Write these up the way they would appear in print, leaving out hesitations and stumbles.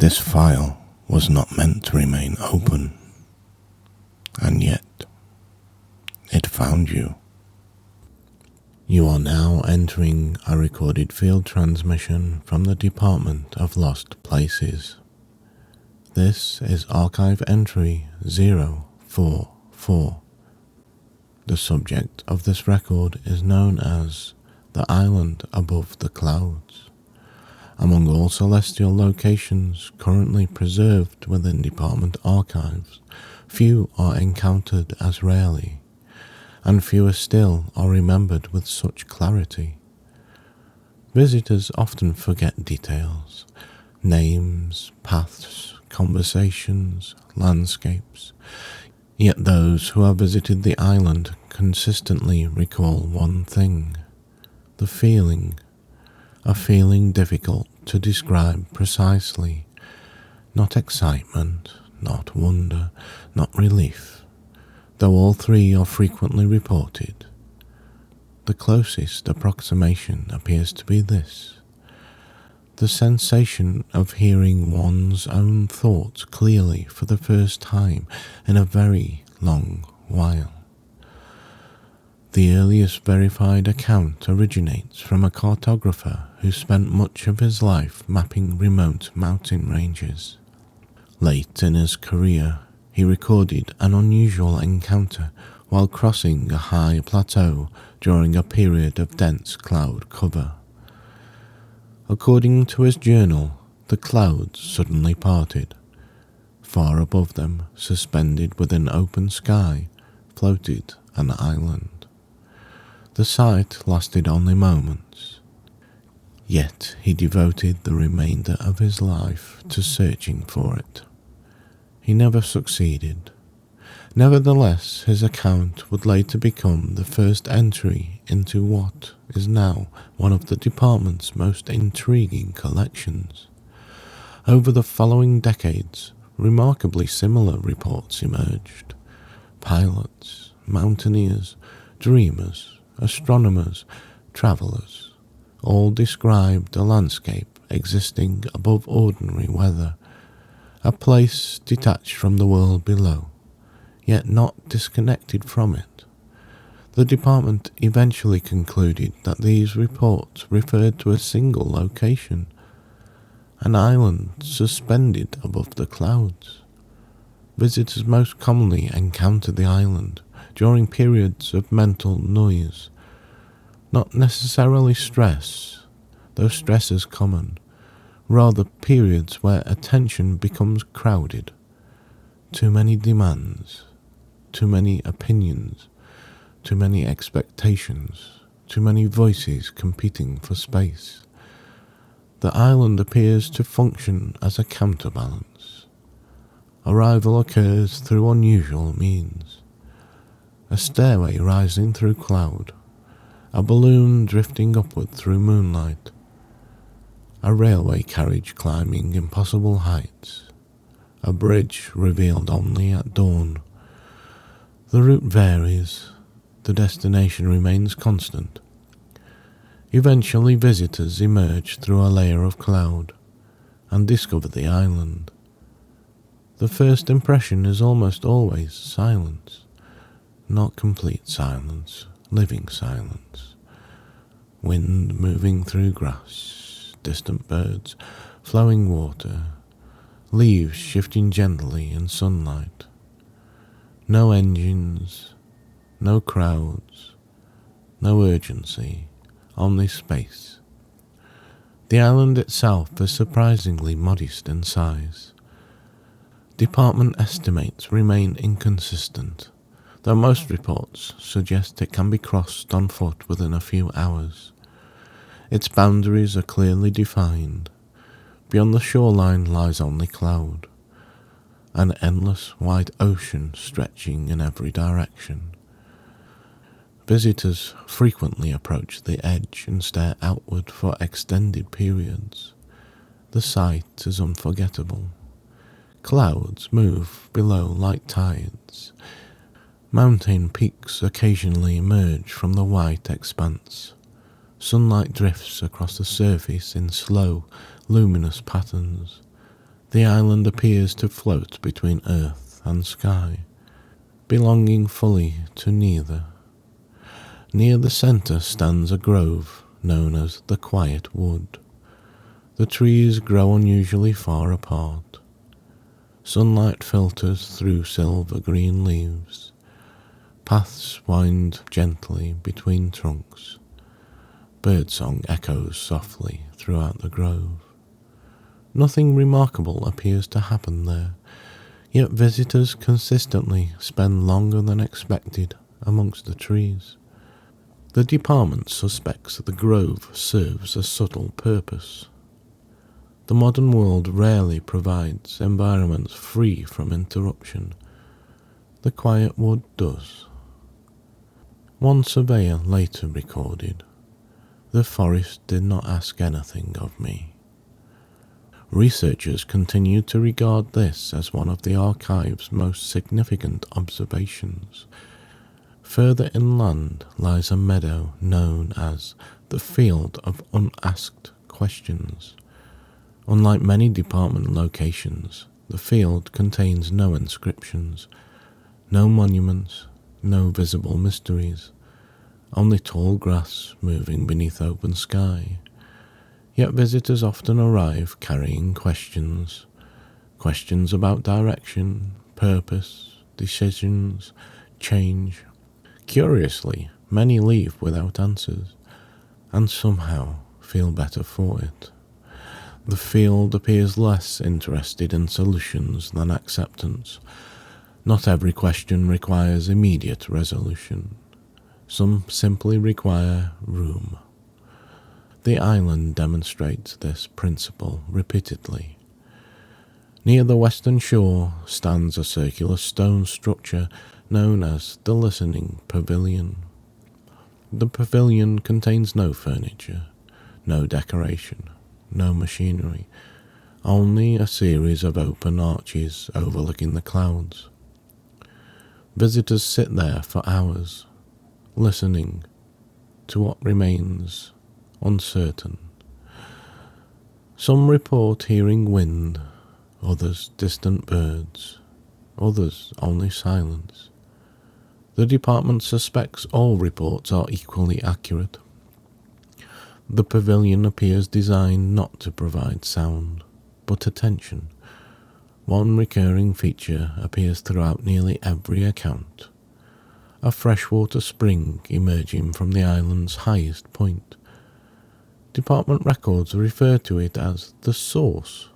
This file was not meant to remain open, and yet it found you. You are now entering a recorded field transmission from the Department of Lost Places. This is archive entry 044. The subject of this record is known as the Island Above the Clouds. Among all celestial locations currently preserved within department archives, few are encountered as rarely, and fewer still are remembered with such clarity. Visitors often forget details, names, paths, conversations, landscapes, yet those who have visited the island consistently recall one thing: the feeling, a feeling difficult to describe precisely, not excitement, not wonder, not relief, though all three are frequently reported. The closest approximation appears to be this: the sensation of hearing one's own thoughts clearly for the first time in a very long while. The earliest verified account originates from a cartographer who spent much of his life mapping remote mountain ranges. Late in his career, he recorded an unusual encounter while crossing a high plateau during a period of dense cloud cover. According to his journal, the clouds suddenly parted. Far above them, suspended within open sky, floated an island. The sight lasted only moments, yet he devoted the remainder of his life to searching for it. He never succeeded. Nevertheless, his account would later become the first entry into what is now one of the department's most intriguing collections. Over the following decades, remarkably similar reports emerged. Pilots, mountaineers, dreamers, astronomers, travellers, all described a landscape existing above ordinary weather, a place detached from the world below, yet not disconnected from it. The department eventually concluded that these reports referred to a single location, an island suspended above the clouds. Visitors most commonly encounter the island during periods of mental noise, not necessarily stress, though stress is common, rather periods where attention becomes crowded. Too many demands, too many opinions, too many expectations, too many voices competing for space. The island appears to function as a counterbalance. Arrival occurs through unusual means: a stairway rising through cloud, a balloon drifting upward through moonlight, a railway carriage climbing impossible heights, a bridge revealed only at dawn. The route varies, the destination remains constant. Eventually visitors emerge through a layer of cloud and discover the island. The first impression is almost always silence. Not complete silence, living silence. Wind moving through grass, distant birds, flowing water, leaves shifting gently in sunlight. No engines, no crowds, no urgency, only space. The island itself is surprisingly modest in size. Department estimates remain inconsistent, though most reports suggest it can be crossed on foot within a few hours. Its boundaries are clearly defined. Beyond the shoreline lies only cloud, an endless white ocean stretching in every direction. Visitors frequently approach the edge and stare outward for extended periods. The sight is unforgettable. Clouds move below like tides. Mountain peaks occasionally emerge from the white expanse. Sunlight drifts across the surface in slow, luminous patterns. The island appears to float between earth and sky, belonging fully to neither. Near the centre stands a grove known as the Quiet Wood. The trees grow unusually far apart. Sunlight filters through silver green leaves. Paths wind gently between trunks. Birdsong echoes softly throughout the grove. Nothing remarkable appears to happen there, yet visitors consistently spend longer than expected amongst the trees. The department suspects the grove serves a subtle purpose. The modern world rarely provides environments free from interruption. The Quiet Wood does. One surveyor later recorded, "The forest did not ask anything of me." Researchers continue to regard this as one of the archive's most significant observations. Further inland lies a meadow known as the Field of Unasked Questions. Unlike many department locations, the field contains no inscriptions, no monuments, no visible mysteries, only tall grass moving beneath open sky. Yet visitors often arrive carrying questions about direction, purpose, decisions, change. Curiously, many leave without answers, and somehow feel better for it. The field appears less interested in solutions than acceptance. Not every question requires immediate resolution. Some simply require room. The island demonstrates this principle repeatedly. Near the western shore stands a circular stone structure known as the Listening Pavilion. The pavilion contains no furniture, no decoration, no machinery, only a series of open arches overlooking the clouds. Visitors sit there for hours, listening to what remains uncertain. Some report hearing wind, others distant birds, others only silence. The department suspects all reports are equally accurate. The pavilion appears designed not to provide sound, but attention. One recurring feature appears throughout nearly every account. A freshwater spring emerging from the island's highest point. Department records refer to it as the source.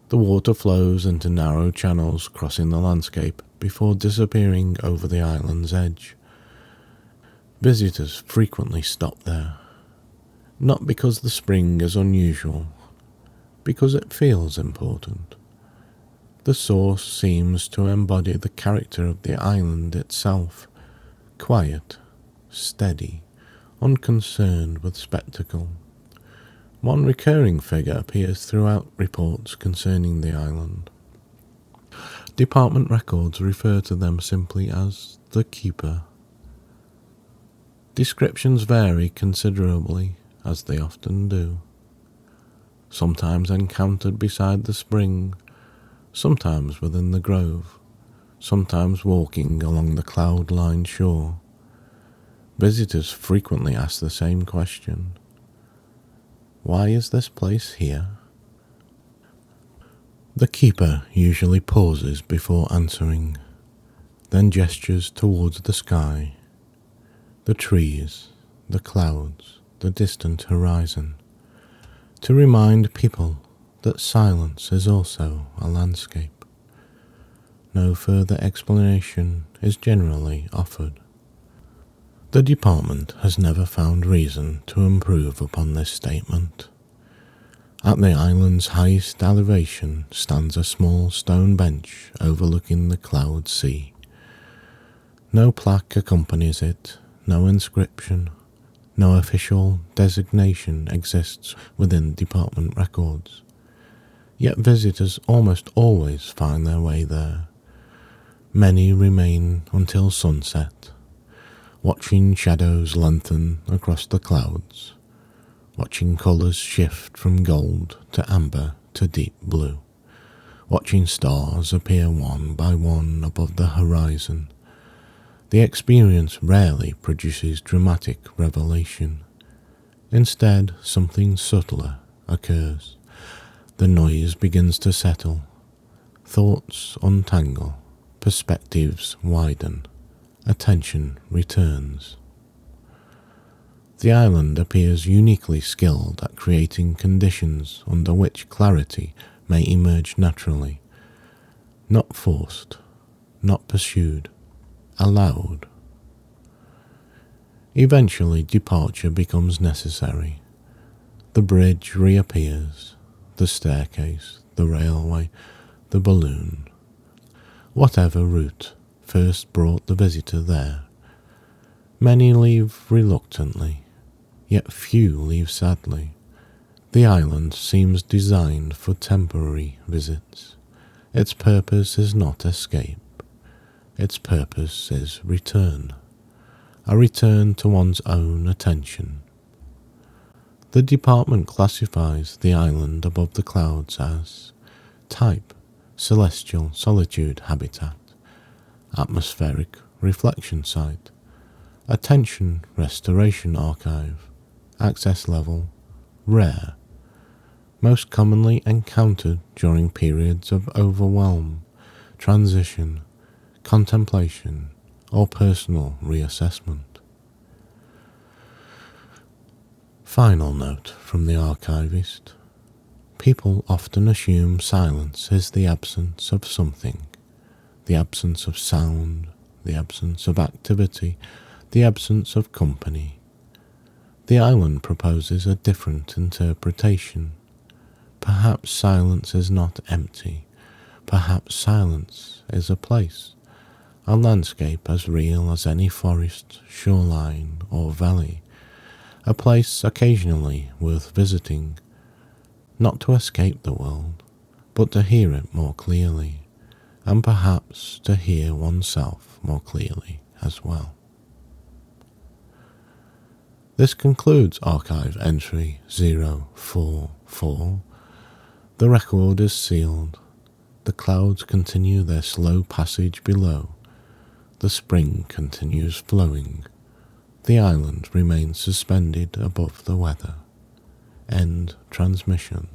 The water flows into narrow channels crossing the landscape before disappearing over the island's edge. Visitors frequently stop there, not because the spring is unusual, because it feels important. The source seems to embody the character of the island itself, quiet, steady, unconcerned with spectacle. One recurring figure appears throughout reports concerning the island. Department records refer to them simply as the Keeper. Descriptions vary considerably, as they often do. Sometimes encountered beside the spring, sometimes within the grove, sometimes walking along the cloud-lined shore. Visitors frequently ask the same question. Why is this place here? The Keeper usually pauses before answering, then gestures towards the sky, the trees, the clouds, the distant horizon, to remind people that silence is also a landscape. No further explanation is generally offered. The department has never found reason to improve upon this statement. At the island's highest elevation stands a small stone bench overlooking the cloud sea. No plaque accompanies it, no inscription, no official designation exists within department records. Yet visitors almost always find their way there. Many remain until sunset, watching shadows lengthen across the clouds, watching colours shift from gold to amber to deep blue, watching stars appear one by one above the horizon. The experience rarely produces dramatic revelation. Instead, something subtler occurs. The noise begins to settle, thoughts untangle, perspectives widen, attention returns. The island appears uniquely skilled at creating conditions under which clarity may emerge naturally, not forced, not pursued, allowed. Eventually, departure becomes necessary. The bridge reappears, the staircase, the railway, the balloon. Whatever route first brought the visitor there. Many leave reluctantly, yet few leave sadly. The island seems designed for temporary visits. Its purpose is not escape. Its purpose is return. A return to one's own attention. The department classifies the island above the clouds as type, celestial solitude habitat, atmospheric reflection site, attention restoration archive, access level, rare, most commonly encountered during periods of overwhelm, transition, contemplation, or personal reassessment. Final note from the archivist. People often assume silence is the absence of something, the absence of sound, the absence of activity, the absence of company. The island proposes a different interpretation. Perhaps silence is not empty. Perhaps silence is a place, a landscape as real as any forest, shoreline, or valley, a place occasionally worth visiting, not to escape the world, but to hear it more clearly, and perhaps to hear oneself more clearly as well. This concludes archive entry 044. The record is sealed. The clouds continue their slow passage below. The spring continues flowing. The island remains suspended above the weather. End transmission.